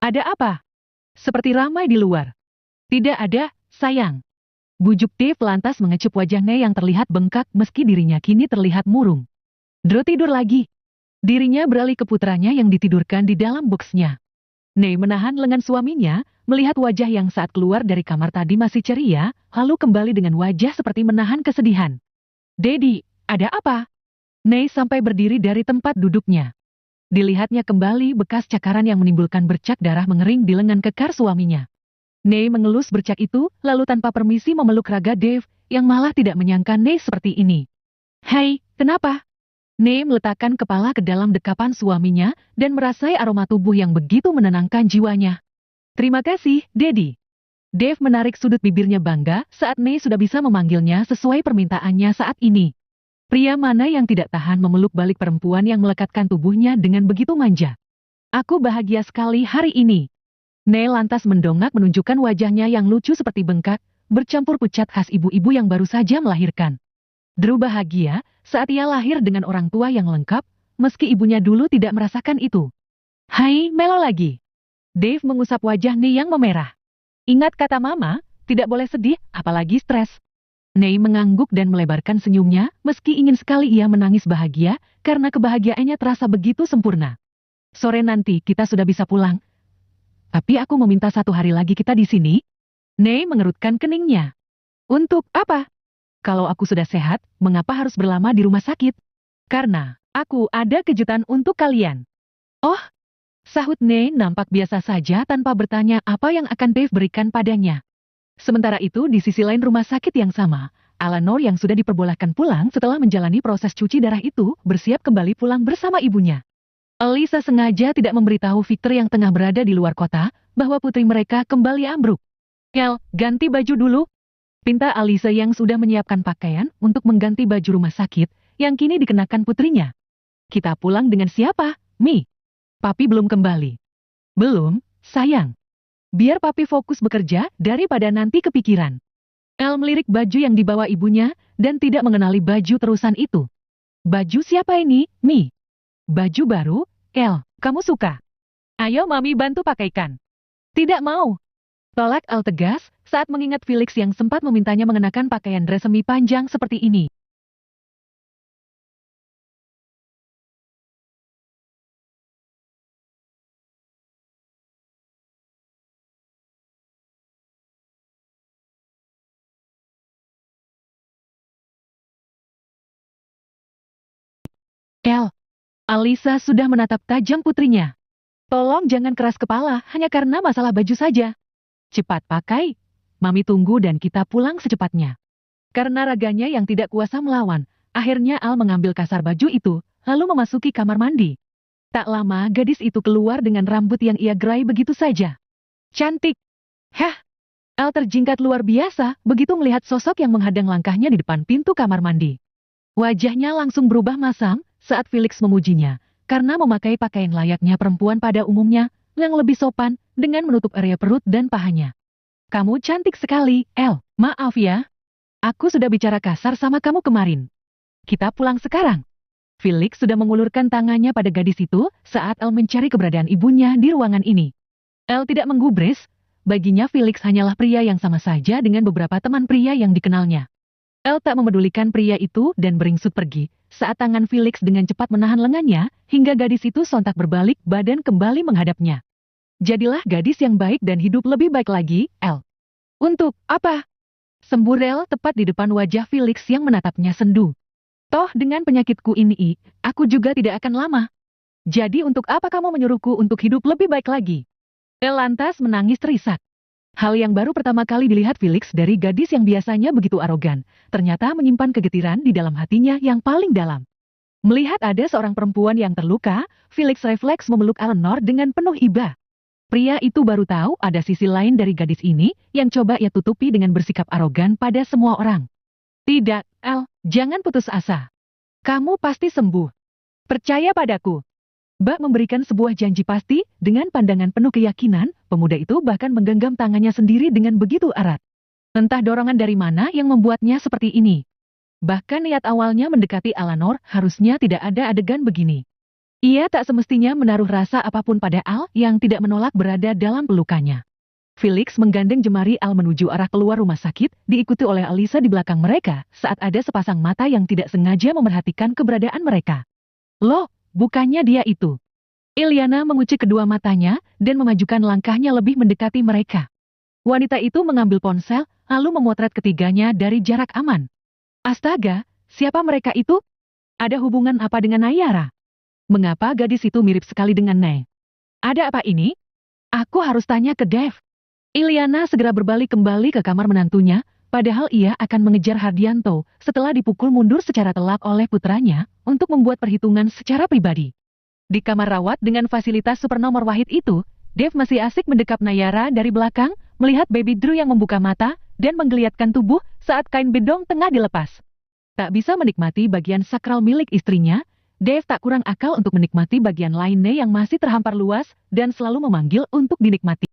Ada apa? Seperti ramai di luar. Tidak ada, sayang. Bujuk Dave lantas mengecup wajahnya yang terlihat bengkak meski dirinya kini terlihat murung. Drew tidur lagi. Dirinya beralih ke putranya yang ditidurkan di dalam boxnya. Nei menahan lengan suaminya, melihat wajah yang saat keluar dari kamar tadi masih ceria, lalu kembali dengan wajah seperti menahan kesedihan. Daddy, ada apa? Nei sampai berdiri dari tempat duduknya. Dilihatnya kembali bekas cakaran yang menimbulkan bercak darah mengering di lengan kekar suaminya. Nei mengelus bercak itu, lalu tanpa permisi memeluk raga Dave, yang malah tidak menyangka Nei seperti ini. Hei, kenapa? Nei meletakkan kepala ke dalam dekapan suaminya dan merasai aroma tubuh yang begitu menenangkan jiwanya. Terima kasih, Daddy. Dave menarik sudut bibirnya bangga saat Nei sudah bisa memanggilnya sesuai permintaannya saat ini. Pria mana yang tidak tahan memeluk balik perempuan yang melekatkan tubuhnya dengan begitu manja. Aku bahagia sekali hari ini. Nei lantas mendongak menunjukkan wajahnya yang lucu seperti bengkak, bercampur pucat khas ibu-ibu yang baru saja melahirkan. Drew bahagia saat ia lahir dengan orang tua yang lengkap, meski ibunya dulu tidak merasakan itu. Hai, melo lagi. Dave mengusap wajah Nei yang memerah. Ingat kata mama, tidak boleh sedih, apalagi stres. Nei mengangguk dan melebarkan senyumnya, meski ingin sekali ia menangis bahagia, karena kebahagiaannya terasa begitu sempurna. Sore nanti kita sudah bisa pulang. Tapi aku meminta 1 hari lagi kita di sini. Nei mengerutkan keningnya. Untuk apa? Kalau aku sudah sehat, mengapa harus berlama di rumah sakit? Karena, aku ada kejutan untuk kalian. Oh, sahut Nei nampak biasa saja tanpa bertanya apa yang akan Dave berikan padanya. Sementara itu di sisi lain rumah sakit yang sama, Alanor yang sudah diperbolehkan pulang setelah menjalani proses cuci darah itu bersiap kembali pulang bersama ibunya. Elisa sengaja tidak memberitahu Victor yang tengah berada di luar kota bahwa putri mereka kembali ambruk. El, ganti baju dulu. Pinta Alisa yang sudah menyiapkan pakaian untuk mengganti baju rumah sakit yang kini dikenakan putrinya. Kita pulang dengan siapa, Mi? Papi belum kembali. Belum, sayang. Biar papi fokus bekerja daripada nanti kepikiran. El melirik baju yang dibawa ibunya dan tidak mengenali baju terusan itu. Baju siapa ini, Mi? Baju baru, El, kamu suka? Ayo mami bantu pakaikan. Tidak mau. Tolak El tegas saat mengingat Felix yang sempat memintanya mengenakan pakaian dress semi panjang seperti ini. El, Alisa sudah menatap tajam putrinya. Tolong jangan keras kepala hanya karena masalah baju saja. Cepat pakai. Mami tunggu dan kita pulang secepatnya. Karena raganya yang tidak kuasa melawan, akhirnya Al mengambil kasar baju itu, lalu memasuki kamar mandi. Tak lama gadis itu keluar dengan rambut yang ia gerai begitu saja. Cantik. Hah? Al terjingkat luar biasa begitu melihat sosok yang menghadang langkahnya di depan pintu kamar mandi. Wajahnya langsung berubah masam saat Felix memujinya, karena memakai pakaian layaknya perempuan pada umumnya, yang lebih sopan dengan menutup area perut dan pahanya. Kamu cantik sekali, El. Maaf ya. Aku sudah bicara kasar sama kamu kemarin. Kita pulang sekarang. Felix sudah mengulurkan tangannya pada gadis itu saat El mencari keberadaan ibunya di ruangan ini. El tidak menggubris, baginya Felix hanyalah pria yang sama saja dengan beberapa teman pria yang dikenalnya. El tak memedulikan pria itu dan beringsut pergi, saat tangan Felix dengan cepat menahan lengannya, hingga gadis itu sontak berbalik badan kembali menghadapnya. Jadilah gadis yang baik dan hidup lebih baik lagi, El. Untuk apa? Sembur El tepat di depan wajah Felix yang menatapnya sendu. Toh dengan penyakitku ini, aku juga tidak akan lama. Jadi untuk apa kamu menyuruhku untuk hidup lebih baik lagi? El lantas menangis terisak. Hal yang baru pertama kali dilihat Felix dari gadis yang biasanya begitu arogan, ternyata menyimpan kegetiran di dalam hatinya yang paling dalam. Melihat ada seorang perempuan yang terluka, Felix refleks memeluk Eleanor dengan penuh iba. Pria itu baru tahu ada sisi lain dari gadis ini yang coba ia tutupi dengan bersikap arogan pada semua orang. Tidak, El, jangan putus asa. Kamu pasti sembuh. Percaya padaku. Bak memberikan sebuah janji pasti, dengan pandangan penuh keyakinan, pemuda itu bahkan menggenggam tangannya sendiri dengan begitu erat. Entah dorongan dari mana yang membuatnya seperti ini. Bahkan niat awalnya mendekati Alanor harusnya tidak ada adegan begini. Ia tak semestinya menaruh rasa apapun pada Al yang tidak menolak berada dalam pelukannya. Felix menggandeng jemari Al menuju arah keluar rumah sakit, diikuti oleh Alisa di belakang mereka saat ada sepasang mata yang tidak sengaja memerhatikan keberadaan mereka. Loh, bukannya dia itu. Iliana mengucek kedua matanya dan memajukan langkahnya lebih mendekati mereka. Wanita itu mengambil ponsel, lalu memotret ketiganya dari jarak aman. Astaga, siapa mereka itu? Ada hubungan apa dengan Nayara? Mengapa gadis itu mirip sekali dengan Nay? Ada apa ini? Aku harus tanya ke Dev. Iliana segera berbalik kembali ke kamar menantunya, padahal ia akan mengejar Hardianto setelah dipukul mundur secara telak oleh putranya untuk membuat perhitungan secara pribadi. Di kamar rawat dengan fasilitas supernomor wahid itu, Dev masih asik mendekap Nayara dari belakang, melihat baby Drew yang membuka mata dan menggeliatkan tubuh saat kain bedong tengah dilepas. Tak bisa menikmati bagian sakral milik istrinya, Dev tak kurang akal untuk menikmati bagian lainnya yang masih terhampar luas dan selalu memanggil untuk dinikmati.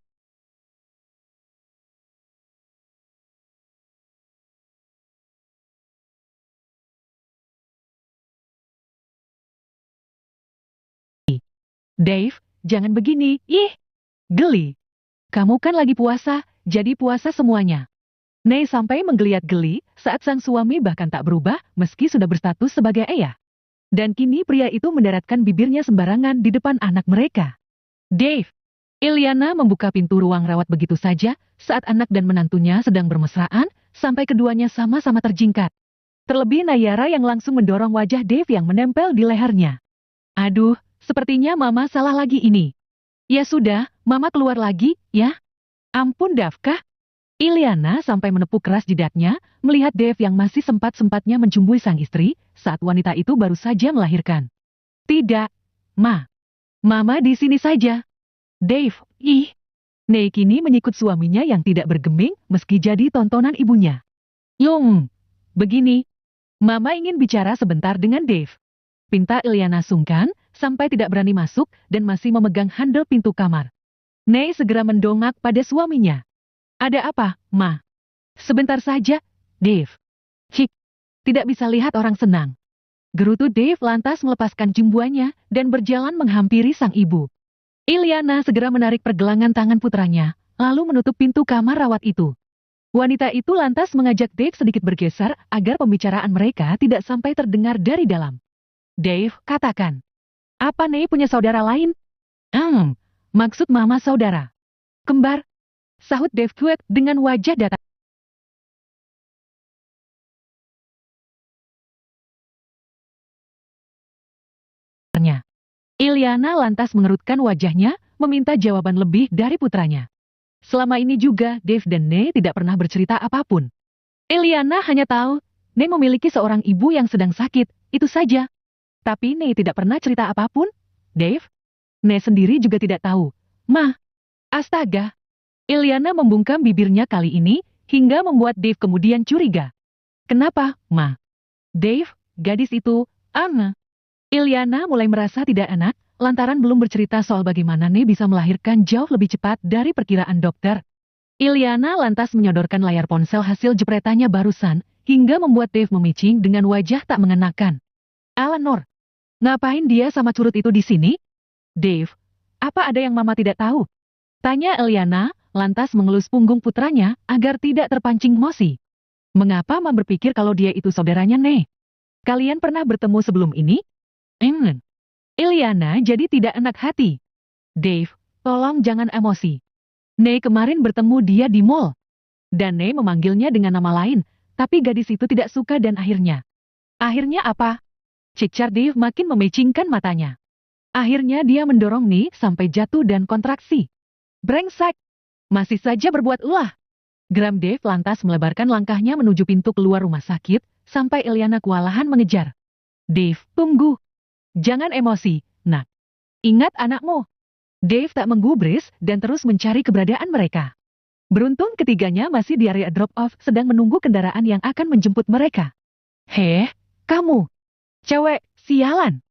Dave, jangan begini, ih, geli. Kamu kan lagi puasa, jadi puasa semuanya. Nay sampai menggeliat geli saat sang suami bahkan tak berubah meski sudah berstatus sebagai ayah. Dan kini pria itu mendaratkan bibirnya sembarangan di depan anak mereka. Dave. Iliana membuka pintu ruang rawat begitu saja saat anak dan menantunya sedang bermesraan sampai keduanya sama-sama terjingkat. Terlebih Nayara yang langsung mendorong wajah Dave yang menempel di lehernya. Aduh, sepertinya mama salah lagi ini. Ya sudah, mama keluar lagi, ya. Ampun Davkah? Iliana sampai menepuk keras jidatnya, melihat Dave yang masih sempat-sempatnya mencumbui sang istri, saat wanita itu baru saja melahirkan. Tidak, Ma. Mama di sini saja. Dave, ih. Nay kini menyikut suaminya yang tidak bergeming meski jadi tontonan ibunya. Yung, begini. Mama ingin bicara sebentar dengan Dave. Pinta Iliana sungkan, sampai tidak berani masuk dan masih memegang handle pintu kamar. Nay segera mendongak pada suaminya. Ada apa, Ma? Sebentar saja, Dave. Cik, tidak bisa lihat orang senang. Gerutu Dave lantas melepaskan cimbuannya dan berjalan menghampiri sang ibu. Iliana segera menarik pergelangan tangan putranya, lalu menutup pintu kamar rawat itu. Wanita itu lantas mengajak Dave sedikit bergeser agar pembicaraan mereka tidak sampai terdengar dari dalam. Dave, katakan. Apa Nay punya saudara lain? Maksud mama saudara. Kembar. Sahut Dave cuek dengan wajah datar. Iliana lantas mengerutkan wajahnya, meminta jawaban lebih dari putranya. Selama ini juga Dave dan Nay tidak pernah bercerita apapun. Iliana hanya tahu, Nay memiliki seorang ibu yang sedang sakit, itu saja. Tapi Nay tidak pernah cerita apapun. Dave? Nay sendiri juga tidak tahu. Ma, astaga. Iliana membungkam bibirnya kali ini, hingga membuat Dave kemudian curiga. Kenapa, Ma? Dave, gadis itu, Anna. Iliana mulai merasa tidak enak, lantaran belum bercerita soal bagaimana Nay bisa melahirkan jauh lebih cepat dari perkiraan dokter. Iliana lantas menyodorkan layar ponsel hasil jepretannya barusan, hingga membuat Dave memicing dengan wajah tak mengenakan. Eleanor, ngapain dia sama curut itu di sini? Dave, apa ada yang mama tidak tahu? Tanya Iliana, lantas mengelus punggung putranya agar tidak terpancing emosi. Mengapa Mam berpikir kalau dia itu saudaranya Nay? Kalian pernah bertemu sebelum ini? Iliana jadi tidak enak hati. Dave, tolong jangan emosi. Nay kemarin bertemu dia di mall. Dan Nay memanggilnya dengan nama lain, tapi gadis itu tidak suka dan akhirnya. Akhirnya apa? Cicar Dave makin memecingkan matanya. Akhirnya dia mendorong Nay sampai jatuh dan kontraksi. Brengsek! Masih saja berbuat ulah. Geram Dave lantas melebarkan langkahnya menuju pintu keluar rumah sakit, sampai Iliana kewalahan mengejar. Dave, tunggu. Jangan emosi, nak. Ingat anakmu. Dave tak menggubris dan terus mencari keberadaan mereka. Beruntung ketiganya masih di area drop-off sedang menunggu kendaraan yang akan menjemput mereka. Heh, kamu. Cewek, sialan.